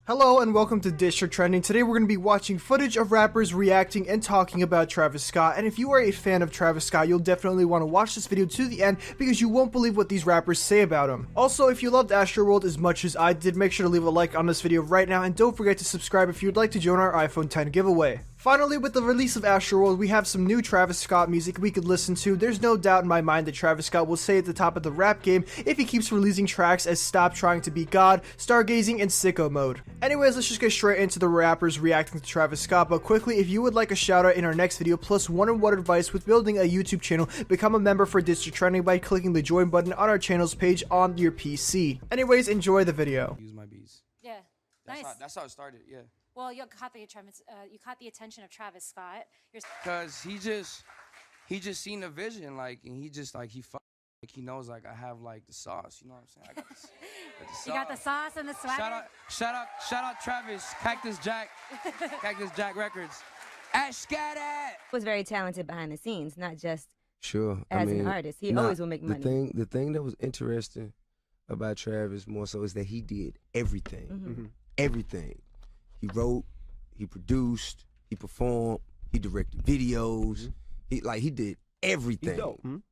Hello and welcome to District Trending. Today we're going to be watching footage of rappers reacting and talking about Travis Scott. And if you are a fan of Travis Scott, you'll definitely want to watch this video to the end because you won't believe what these rappers say about him. Also, if you loved Astroworld as much as I did, make sure to leave a like on this video right now and don't forget to subscribe if you'd like to join our iPhone 10 giveaway. Finally, with the release of Astroworld, we have some new Travis Scott music we could listen to. There's no doubt in my mind that Travis Scott will stay at the top of the rap game if he keeps releasing tracks as Stop Trying to Be God, Stargazing, and Sicko Mode. Anyways, let's just get straight into the rappers reacting to Travis Scott, but quickly, if you would like a shout out in our next video, plus one-on-one advice with building a YouTube channel, become a member for District Trending by clicking the join button on our channel's page on your PC. Anyways, enjoy the video. Use my beats. Yeah, That's nice. That's how it started. Yeah. Well, you caught the attention of Travis Scott. Cause he just seen the vision, like, and he he knows, like, I have like the sauce. You know what I'm saying? I got the sauce. You got the sauce and the swagger. Shout out, Travis, Cactus Jack Records. Scat Was very talented behind the scenes, not just sure as an artist. He always will make money. The thing that was interesting about Travis more so is that he did everything. Everything. He wrote, he produced, he performed, he directed videos. He did everything.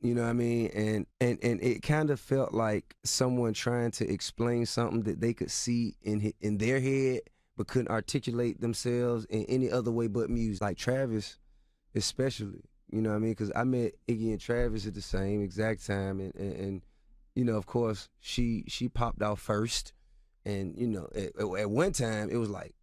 You know what I mean? And it kind of felt like someone trying to explain something that they could see in their head but couldn't articulate themselves in any other way but music. Like Travis especially, you know what I mean? Because I met Iggy and Travis at the same exact time, and you know, of course, she popped out first, and you know, at one time it was like,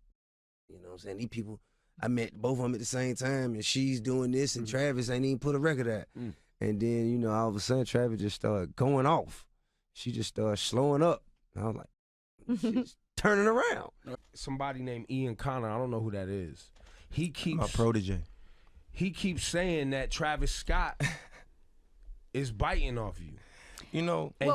you know what I'm saying, these people, I met both of them at the same time, and she's doing this, and Travis ain't even put a record out. And then, you know, all of a sudden, Travis just started going off. She just started slowing up. And I was like, she's turning around. Somebody named Ian Connor, I don't know who that is. He keeps My protege. He keeps saying that Travis Scott is biting off you. You know, and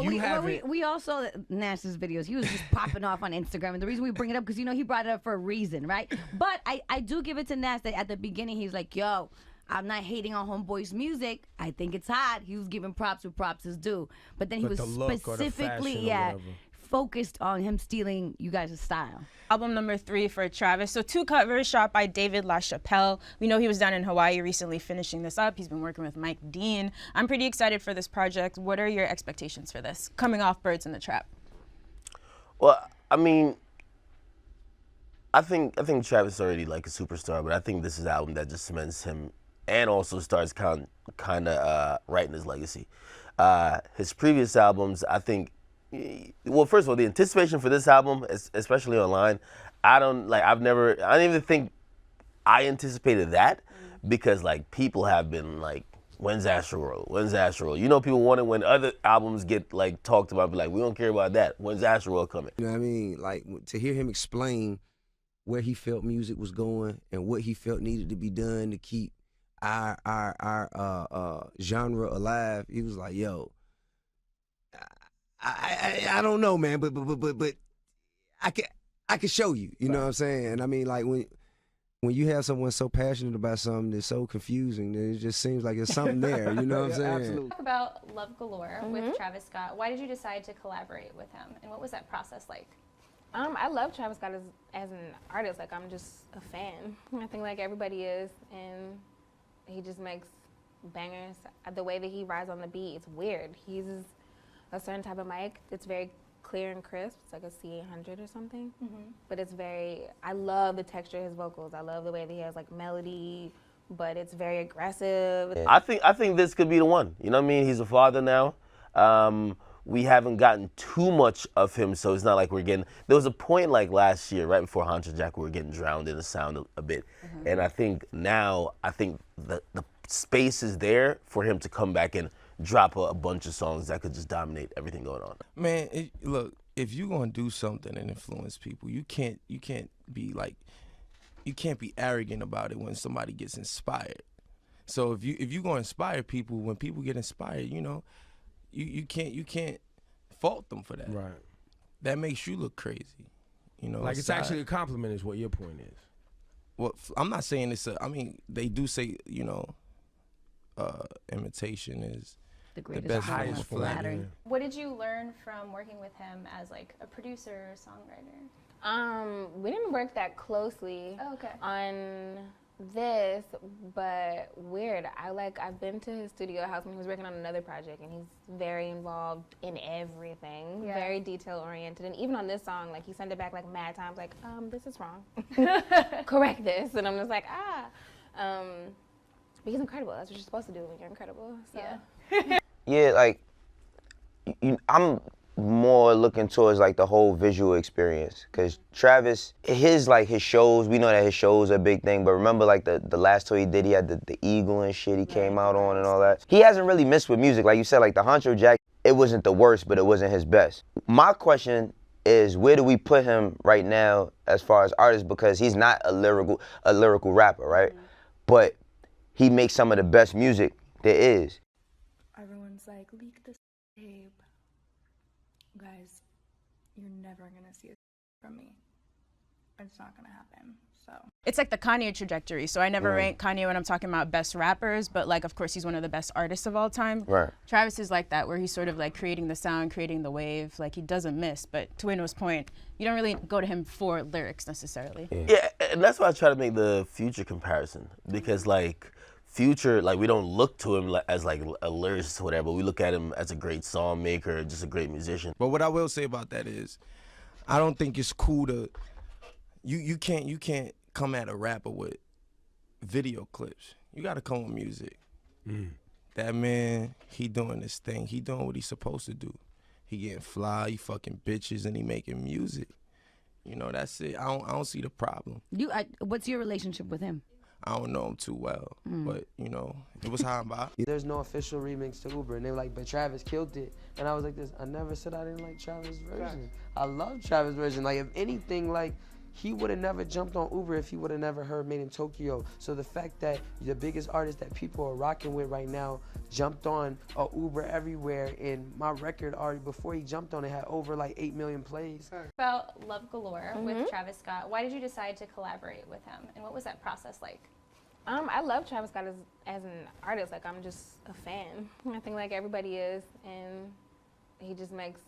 we all saw Nash's videos. He was just popping off on Instagram, and the reason we bring it up because, you know, he brought it up for a reason, right? But I do give it to Nash that at the beginning he's like, yo, I'm not hating on Homeboy's music. I think it's hot. He was giving props where props is due. But then he was specifically focused on him stealing you guys' style. Album number 3 for Travis. So 2 covers shot by David LaChapelle. We know he was down in Hawaii recently finishing this up. He's been working with Mike Dean. I'm pretty excited for this project. What are your expectations for this, coming off Birds in the Trap? Well, I mean, I think Travis is already like a superstar, but I think this is an album that just cements him and also starts kind of writing his legacy. His previous albums, I think, well, first of all, the anticipation for this album, especially online, I don't even think I anticipated that, because like people have been like, when's Astroworld? When's Astroworld? You know, people want it when other albums get like talked about, be like, we don't care about that. When's Astroworld coming? You know what I mean? Like, to hear him explain where he felt music was going and what he felt needed to be done to keep our genre alive, he was like, yo, I don't know, man, but I can show you. You know what I'm saying? And I mean, like, when you have someone so passionate about something that's so confusing, then it just seems like there's something there. You know what I'm saying? Absolutely. Talk about Love Galore with Travis Scott. Why did you decide to collaborate with him, and what was that process like? I love Travis Scott as an artist. Like, I'm just a fan. I think like everybody is, and he just makes bangers. The way that he rides on the beat, it's weird. He uses a certain type of mic that's very clear and crisp. It's like a C800 or something. But it's I love the texture of his vocals. I love the way that he has like melody, but it's very aggressive. I think this could be the one. You know what I mean? He's a father now. We haven't gotten too much of him, so it's not like we're getting, there was a point like last year, right before Hunter Jack, we were getting drowned in the sound a bit. And I think now, the space is there for him to come back and drop a bunch of songs that could just dominate everything going on. Man, look, if you're gonna do something and influence people, you can't be arrogant about it when somebody gets inspired. So if you're gonna inspire people, when people get inspired, you know, you can't fault them for that. Right. That makes you look crazy. You know, like, it's actually a compliment is what your point is. Well, I'm not saying it's I mean, they do say, you know, imitation is the greatest best highest flattery. What did you learn from working with him as like a producer or songwriter? We didn't work that closely on this, but weird. I've been to his studio house when he was working on another project, and he's very involved in everything, very detail oriented. And even on this song, like, he sent it back like mad times, like, this is wrong, correct this. And I'm just like, but he's incredible. That's what you're supposed to do when you're incredible. So. Yeah, like, I'm more looking towards like the whole visual experience, because Travis, his shows, we know that his shows are a big thing, but remember like the last tour he did, he had the eagle and shit he came out on and all that. He hasn't really missed with music. Like you said, like the Honcho Jack, it wasn't the worst, but it wasn't his best. My question is, where do we put him right now as far as artist, because he's not a lyrical rapper, right? But he makes some of the best music there is. Everyone's like, leak this tape. Guys, you're never gonna see it from me. It's not gonna happen, so. It's like the Kanye trajectory. So I never rank Kanye when I'm talking about best rappers, but like, of course, he's one of the best artists of all time. Right. Travis is like that, where he's sort of like creating the sound, creating the wave. Like, he doesn't miss, but to Wino's point, you don't really go to him for lyrics necessarily. Yeah, and that's why I try to make the Future comparison, because like, Future, like, we don't look to him as like a lyricist or whatever. We look at him as a great song maker, just a great musician. But what I will say about that is, I don't think it's cool to, you can't come at a rapper with video clips. You gotta come with music. That man, he doing this thing. He doing what he's supposed to do. He getting fly, he fucking bitches, and he making music. You know, that's it. I don't see the problem. What's your relationship with him? I don't know him too well, but you know, it was how I'm by. There's no official remix to Uber, and they were like, but Travis killed it. And I was like this, I never said I didn't like Travis' version. I love Travis' version. Like, if anything, like, he would have never jumped on Uber if he would have never heard Made in Tokyo. So the fact that the biggest artist that people are rocking with right now jumped on a Uber everywhere, and my record already, before he jumped on it, had over like 8 million plays. About Love Galore with Travis Scott, why did you decide to collaborate with him, and what was that process like? I love Travis Scott as an artist. Like, I'm just a fan. I think like everybody is, and he just makes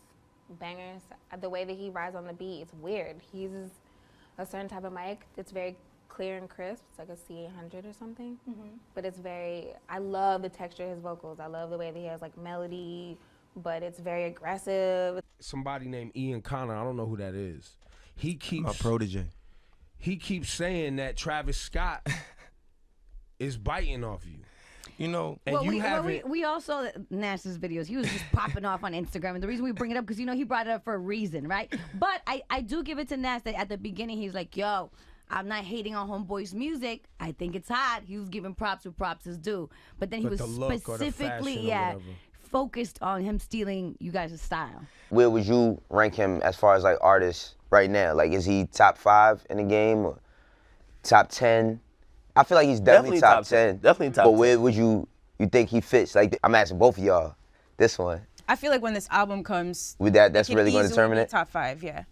bangers. The way that he rides on the beat, it's weird. He uses a certain type of mic that's very clear and crisp. It's like a C800 or something. But it's very, I love the texture of his vocals. I love the way that he has like melody, but it's very aggressive. Somebody named Ian Connor, I don't know who that is. He keeps, My protege. He keeps saying that Travis Scott is biting off you. You know, and we all saw Nash's videos. He was just popping off on Instagram, and the reason we bring it up, because you know he brought it up for a reason, right? But I do give it to Nash that at the beginning he's like, yo, I'm not hating on homeboy's music. I think it's hot. He was giving props where props is due. But then he was specifically focused on him stealing you guys' style. Where would you rank him as far as like artists right now? Like, is he top 5 in the game or top 10? I feel like he's definitely top 10. Definitely top 10. But where would you think he fits? Like, I'm asking both of y'all this one. I feel like when this album comes, that's really going to determine it? Top 5, yeah.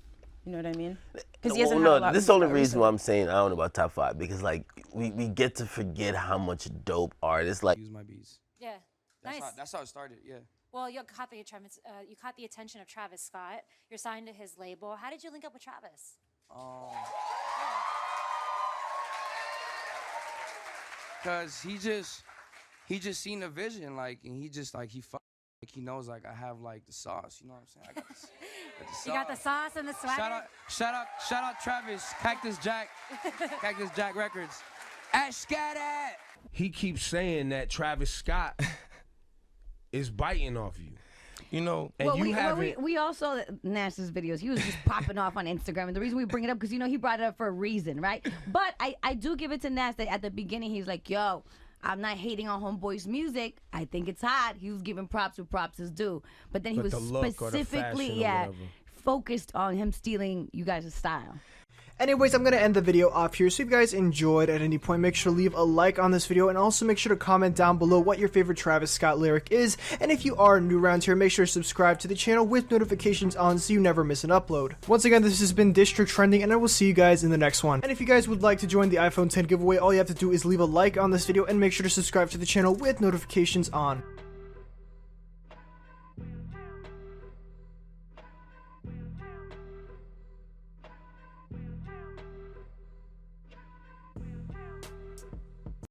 You know what I mean? Because he hasn't had a lot. This is the only reason why I'm saying I don't know about top 5, because like we get to forget how much dope artists like. Use my beats. Yeah, nice. That's how it started. Yeah. Well, you caught the attention of Travis Scott. You're signed to his label. How did you link up with Travis? Cause he just seen the vision, like, and he just like he knows like I have like the sauce, you know what I'm saying? I got the sauce. You got the sauce and the swagger. Shout out Travis, Cactus Jack Records. Ashcat. He keeps saying that Travis Scott is biting off you. You know, and we all saw Nash's videos. He was just popping off on Instagram, and the reason we bring it up, because you know he brought it up for a reason, right? But I do give it to Nash that at the beginning he's like, yo, I'm not hating on homeboy's music. I think it's hot. He was giving props where props is due. But then he was specifically focused on him stealing you guys' style. Anyways, I'm going to end the video off here. So if you guys enjoyed at any point, make sure to leave a like on this video, and also make sure to comment down below what your favorite Travis Scott lyric is. And if you are new around here, make sure to subscribe to the channel with notifications on so you never miss an upload. Once again, this has been District Trending, and I will see you guys in the next one. And if you guys would like to join the iPhone 10 giveaway, all you have to do is leave a like on this video and make sure to subscribe to the channel with notifications on.